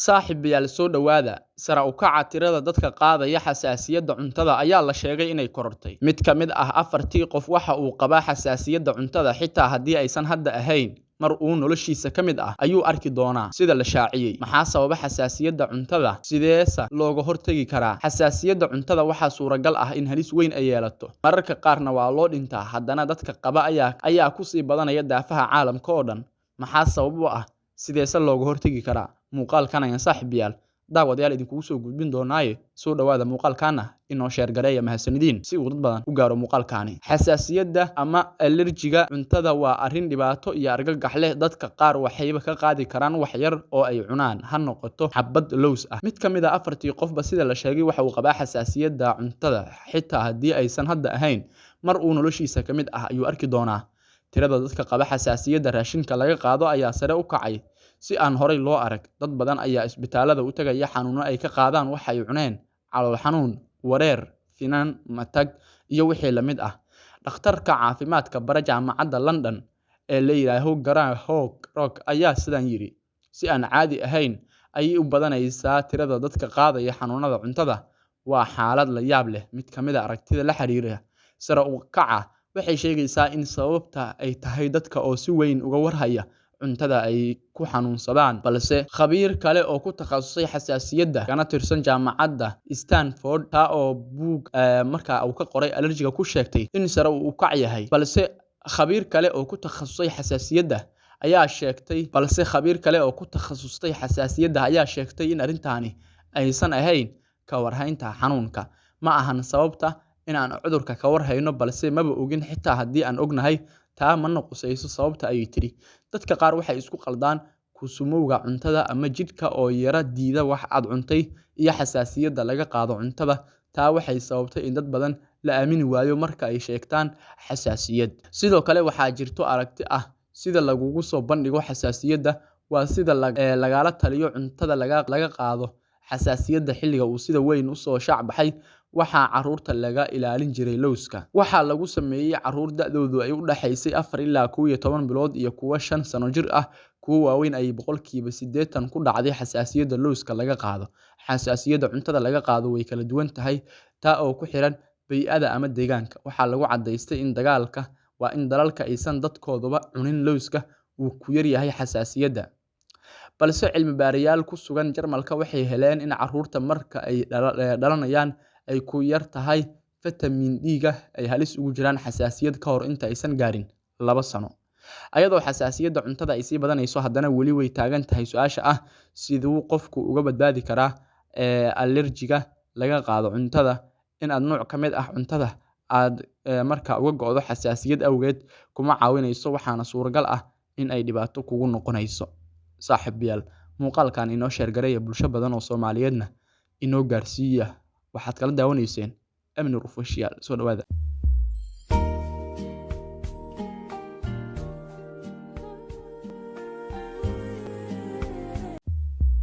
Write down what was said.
Saaxiibayaal soo dhawaada, sare u kaca tirada dadka qaadaya xasaasiyadda cuntada ayaa la sheegay inay korortay. Mid ka mid ah afartii qof waxa uu qabaa xasaasiyadda cuntada xitaa haddii aysan hadda ahayn. Mar uu noloshiisa ka mid ah ayuu arki doonaa sida la shaaciyay. Maxaa sababa xasaasiyadda cuntada? Sideesa looga hortagi karaa? Xasaasiyadda cuntada waxaa suuragal ah in halis weyn ay yeelato. Mararka qaarna waa loo dhintaa, haddana dadka qaba ayaa ku sii badanaya daafaha caalamka oo dhan. Maxaa sabab u ah? Sideesa looga hortagi karaa? Muuqaalkan ayaan saaxiibayaal daawadayaal idinkugu soo gudbin doonaaye soo dhawaada muuqaalkaana inoo sheer gareeya mahadsanidin si uu dad badan u gaaro muuqaalkaani. Xasaasiyadda ama allergiga cuntada waa arrin dhibaato iyo argagax leh. Dadka qaar waxayba ka qaadi karaan wax yar oo ay cunaan, ha noqoto xabad lows ah. Mid ka mid ah afartii qofba sida la sheegay waxa uu qabaa xasaasiyadda cuntada xitaa haddii aysan hadda ahayn. Mar uu noloshiisa ka mid ah ayuu arki doonaa. Tirada dadka qaba xasaasiyadda raashinka laga qaado ayaa sare u kacay si aan horay loo arag. Dad badan ayaa isbitaalada u tagaya xanuuno ay ka qaadaan wax ay cuneen, calool xanuun, wareer, finan, matag iyo wixii la mid ah. Dhakhtarka caafimaadka bara jaamacadda London ee la yiraahdo Graham Rock ayaa sidan yiri: si aan caadi ahayn ayay u badanaysaa tirada dadka qaadaya xanuunada cuntada. Waa xaalad la yaab leh. Mid ka mid ah aragtida la xiriira sare u kaca waxay sheegaysaa in sababta ay tahay dadka oo si weyn uga warhaya cuntada ay ku xanuunsadaan. Balse khabiir kale oo ku takhasusay xasaasiyadda kana tirsan jaamacadda Stanford oo buug markaa uu ka qoray allergiga ku sheegtay in sare u kac yahay. Balse khabiir kale oo ku takhasusay xasaasiyadda ayaa sheegtay in arrintaani aysan ahayn ka warhaynta xanuunka. Ma ahan sababta in aan cudurka ka warhayno, balse maba ogin xitaa haddii aan ognahay. Taa ma noqosayso sababta ayay tiri. Dadka qaar waxay isku qaldaan kusumowga cuntada ama jidhka oo yara diida wax aad cuntay iyo xasaasiyadda laga qaado cuntada. Taa waxay sababtay in dad badan la aamini waayo marka ay sheegtaan xasaasiyad. Sidoo kale waxaa jirto aragti ah sida lagugu soo bandhigo xasaasiyadda waa sida lagala taliyo cuntada laga qaado. Xasaasiyadda xilliga uu sida weyn u soo shaac baxay waxaa carruurta laga ilaalin jiray lowska. Waxaa lagu sameeyay carruur da'doodu ay u dhaxaysay 4 ilaa 11 bilood iyo kuwa 5 sano jir ah. Kuwa waaweyn ay 80% ku dhacday xasaasiyadda lowska laga qaado. Xasaasiyadda cuntada laga qaado way kala duwan tahay, taa oo ku xiran bay'ada ama deegaanka. Waxaa lagu cadaystay in dalalka aysan dadkooduba cunin lowska uu ku yar yahay xasaasiyadda. Balse cilmi baarayaal ku sugan Jarmalka waxay heleen in carruurta marka ay dhalanayaan ay ku yar tahay fitamiin D-ga ay halis ugu jiraan xasaasiyad ka hor inta aysan gaarin 2 sano. Ayadoo xasaasiyadda cuntada ay sii badanayso, haddana weli way taagan tahay su'aasha ah siduu qofku uga badbaadi karaa allergiga laga qaado cuntada. In aad nooc ka mid ah cuntada aad markaa uga go'do xasaasiyad awgeed kuma caawinayso, waxaana suuragal ah in ay dhibaato kugu noqonayso. Saaxiibayaal, muuqaalkan inoo sheer gareeya bulsho badan oo Soomaaliyeedna inoo gaarsiiya. Waxaad kala daawanayseen Amni Official. Soo dhawaada.